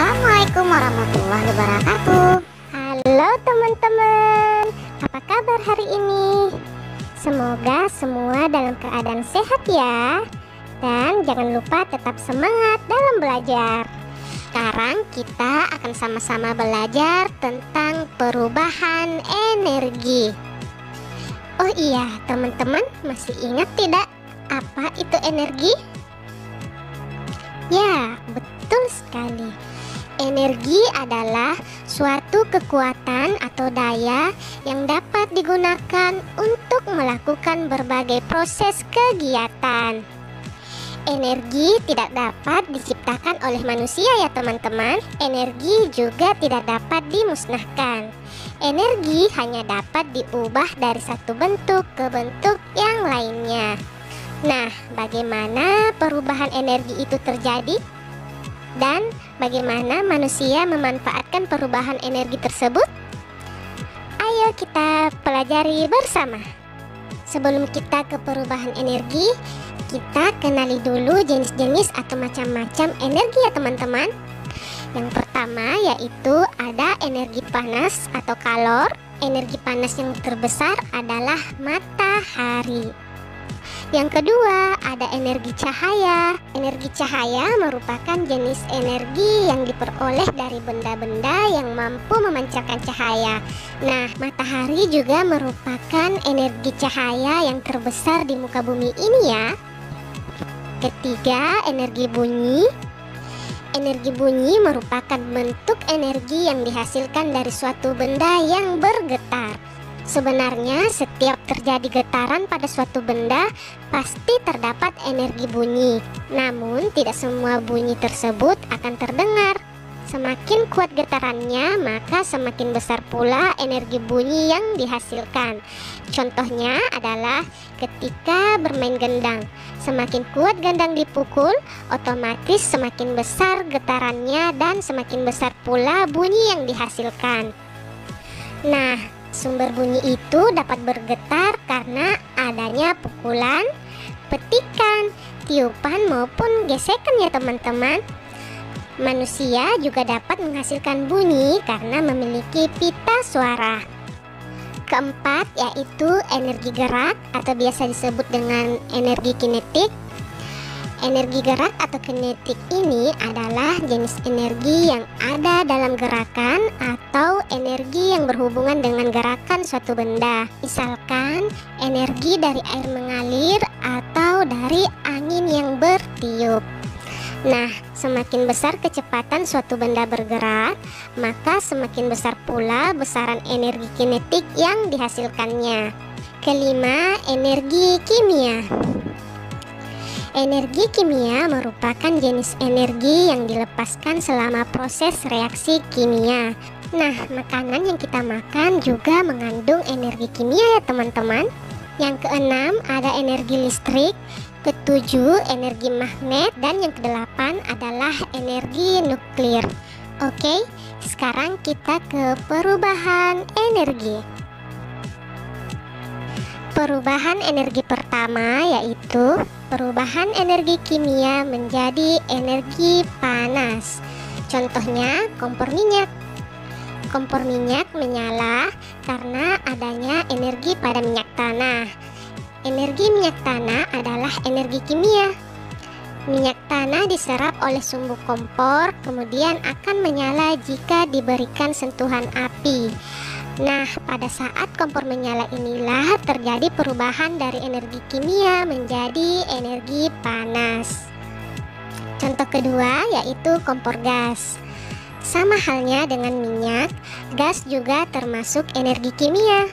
Assalamualaikum warahmatullahi wabarakatuh. Halo teman-teman, apa kabar hari ini? Semoga semua dalam keadaan sehat ya. Dan jangan lupa tetap semangat dalam belajar. Sekarang kita akan sama-sama belajar tentang perubahan energi. Oh iya, teman-teman masih ingat tidak apa itu energi? Ya, betul sekali. Energi adalah suatu kekuatan atau daya yang dapat digunakan untuk melakukan berbagai proses kegiatan. Energi tidak dapat diciptakan oleh manusia ya teman-teman. Energi juga tidak dapat dimusnahkan. Energi hanya dapat diubah dari satu bentuk ke bentuk yang lainnya. Nah, bagaimana perubahan energi itu terjadi? Dan bagaimana manusia memanfaatkan perubahan energi tersebut? Ayo kita pelajari bersama. Sebelum kita ke perubahan energi, kita kenali dulu jenis-jenis atau macam-macam energi ya teman-teman. Yang pertama yaitu ada energi panas atau kalor. Energi panas yang terbesar adalah matahari. Yang kedua, ada energi cahaya. Energi cahaya merupakan jenis energi yang diperoleh dari benda-benda yang mampu memancarkan cahaya. Nah, matahari juga merupakan energi cahaya yang terbesar di muka bumi ini ya. Ketiga, energi bunyi. Energi bunyi merupakan bentuk energi yang dihasilkan dari suatu benda yang bergetar. Sebenarnya setiap terjadi getaran pada suatu benda pasti terdapat energi bunyi. Namun tidak semua bunyi tersebut akan terdengar. Semakin kuat getarannya, maka semakin besar pula energi bunyi yang dihasilkan. Contohnya adalah ketika bermain gendang. Semakin kuat gendang dipukul, otomatis semakin besar getarannya dan semakin besar pula bunyi yang dihasilkan. Nah, sumber bunyi itu dapat bergetar karena adanya pukulan, petikan, tiupan maupun gesekan ya teman-teman. Manusia juga dapat menghasilkan bunyi karena memiliki pita suara. Keempat yaitu energi gerak atau biasa disebut dengan energi kinetik. Energi gerak atau kinetik ini adalah jenis energi yang ada dalam gerakan atau energi yang berhubungan dengan gerakan suatu benda. Misalkan energi dari air mengalir atau dari angin yang bertiup. Nah, semakin besar kecepatan suatu benda bergerak, maka semakin besar pula besaran energi kinetik yang dihasilkannya. Kelima, energi kimia. Energi kimia merupakan jenis energi yang dilepaskan selama proses reaksi kimia. Nah, makanan yang kita makan juga mengandung energi kimia ya teman-teman. Yang keenam ada energi listrik, ketujuh energi magnet, dan yang kedelapan adalah energi nuklir. Oke, sekarang kita ke perubahan energi. Perubahan energi pertama yaitu perubahan energi kimia menjadi energi panas. Contohnya kompor minyak. Kompor minyak menyala karena adanya energi pada minyak tanah. Energi minyak tanah adalah energi kimia. Minyak tanah diserap oleh sumbu kompor, kemudian akan menyala jika diberikan sentuhan api. Nah, pada saat kompor menyala inilah terjadi perubahan dari energi kimia menjadi energi panas. Contoh kedua yaitu kompor gas. Sama halnya dengan minyak, gas juga termasuk energi kimia.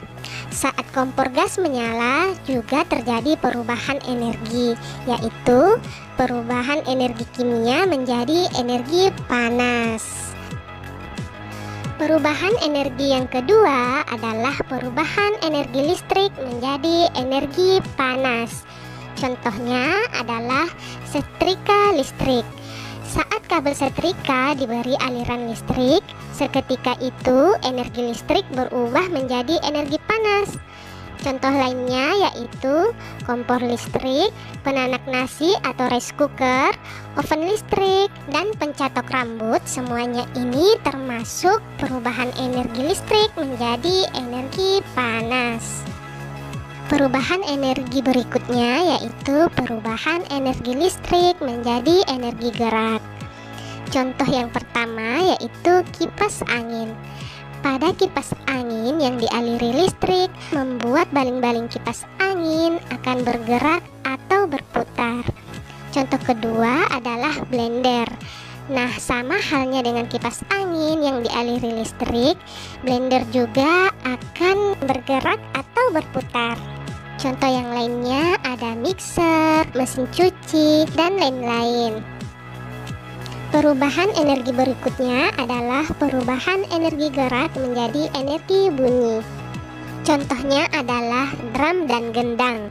Saat kompor gas menyala juga terjadi perubahan energi, yaitu perubahan energi kimia menjadi energi panas. Perubahan energi yang kedua adalah perubahan energi listrik menjadi energi panas. Contohnya adalah setrika listrik. Saat kabel setrika diberi aliran listrik, seketika itu energi listrik berubah menjadi energi panas. Contoh lainnya yaitu kompor listrik, penanak nasi atau rice cooker, oven listrik, dan pencatok rambut. Semuanya ini termasuk perubahan energi listrik menjadi energi panas. Perubahan energi berikutnya yaitu perubahan energi listrik menjadi energi gerak. Contoh yang pertama yaitu kipas angin. Pada kipas angin yang dialiri listrik, membuat baling-baling kipas angin akan bergerak atau berputar. Contoh kedua adalah blender. Nah, sama halnya dengan kipas angin yang dialiri listrik, blender juga akan bergerak atau berputar. Contoh yang lainnya ada mixer, mesin cuci, dan lain-lain. Perubahan energi berikutnya adalah perubahan energi gerak menjadi energi bunyi. Contohnya adalah drum dan gendang.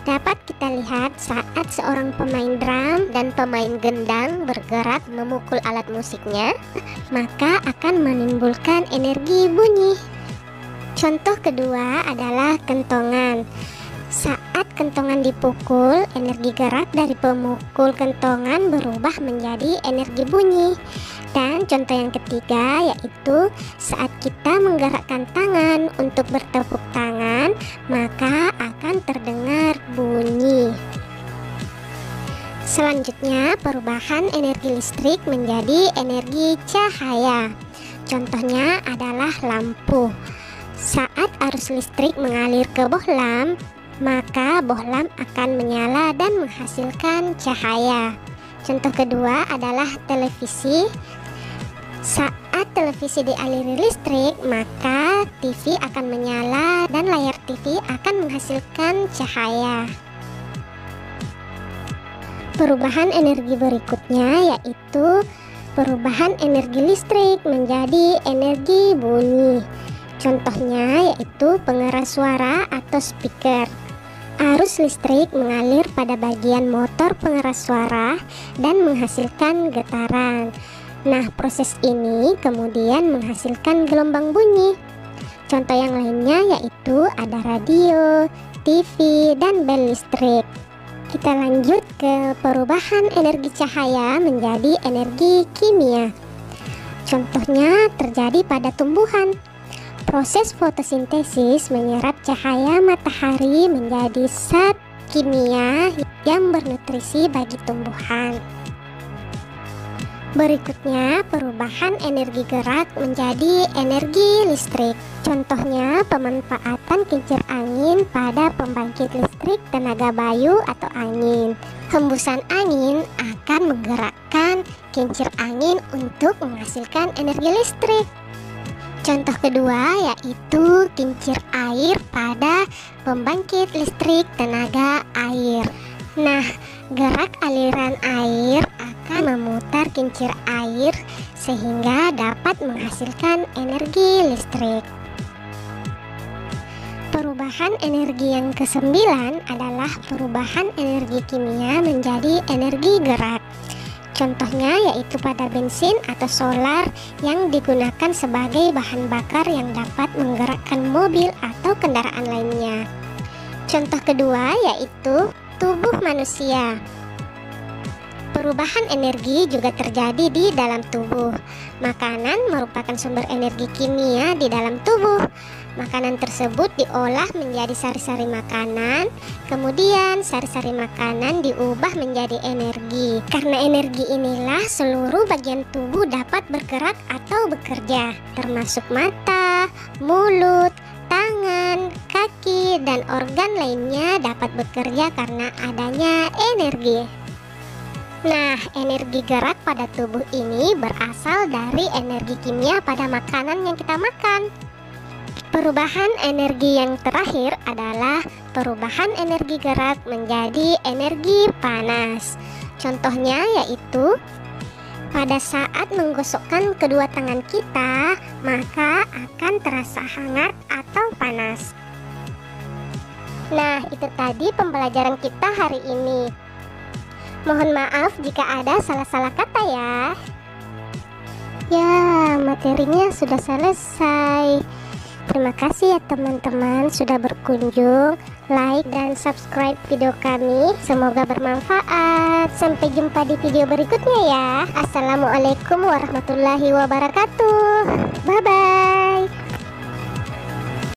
Dapat kita lihat saat seorang pemain drum dan pemain gendang bergerak memukul alat musiknya, maka akan menimbulkan energi bunyi. Contoh kedua adalah kentongan. Saat kentongan dipukul, energi gerak dari pemukul kentongan berubah menjadi energi bunyi. Dan contoh yang ketiga yaitu saat kita menggerakkan tangan untuk bertepuk tangan, maka akan terdengar bunyi. Selanjutnya, perubahan energi listrik menjadi energi cahaya. Contohnya adalah lampu. Saat arus listrik mengalir ke bohlam, maka bohlam akan menyala dan menghasilkan cahaya. Contoh kedua adalah televisi. Saat televisi dialiri listrik, maka TV akan menyala dan layar TV akan menghasilkan cahaya. Perubahan energi berikutnya yaitu perubahan energi listrik menjadi energi bunyi. Contohnya yaitu pengeras suara atau speaker. Arus listrik mengalir pada bagian motor pengeras suara dan menghasilkan getaran. Nah, proses ini kemudian menghasilkan gelombang bunyi. Contoh yang lainnya yaitu ada radio, TV, dan bel listrik. Kita lanjut ke perubahan energi cahaya menjadi energi kimia. Contohnya terjadi pada tumbuhan. Proses fotosintesis menyerap cahaya matahari menjadi zat kimia yang bernutrisi bagi tumbuhan. Berikutnya, perubahan energi gerak menjadi energi listrik. Contohnya, pemanfaatan kincir angin pada pembangkit listrik tenaga bayu atau angin. Hembusan angin akan menggerakkan kincir angin untuk menghasilkan energi listrik. Contoh kedua yaitu kincir air pada pembangkit listrik tenaga air. Nah, gerak aliran air akan memutar kincir air sehingga dapat menghasilkan energi listrik. Perubahan energi yang kesembilan adalah perubahan energi kimia menjadi energi gerak. Contohnya yaitu pada bensin atau solar yang digunakan sebagai bahan bakar yang dapat menggerakkan mobil atau kendaraan lainnya. Contoh kedua yaitu tubuh manusia. Perubahan energi juga terjadi di dalam tubuh. Makanan merupakan sumber energi kimia di dalam tubuh. Makanan tersebut diolah menjadi sari-sari makanan, kemudian sari-sari makanan diubah menjadi energi. Karena energi inilah seluruh bagian tubuh dapat bergerak atau bekerja, termasuk mata, mulut, tangan, kaki, dan organ lainnya dapat bekerja karena adanya energi. Nah, energi gerak pada tubuh ini berasal dari energi kimia pada makanan yang kita makan. Perubahan energi yang terakhir adalah perubahan energi gerak menjadi energi panas. Contohnya yaitu pada saat menggosokkan kedua tangan kita, maka akan terasa hangat atau panas. Nah, itu tadi pembelajaran kita hari ini. Mohon maaf jika ada salah-salah kata ya. Ya, materinya sudah selesai. Terima kasih ya teman-teman sudah berkunjung, like dan subscribe video kami. Semoga bermanfaat. Sampai jumpa di video berikutnya ya. Assalamualaikum warahmatullahi wabarakatuh.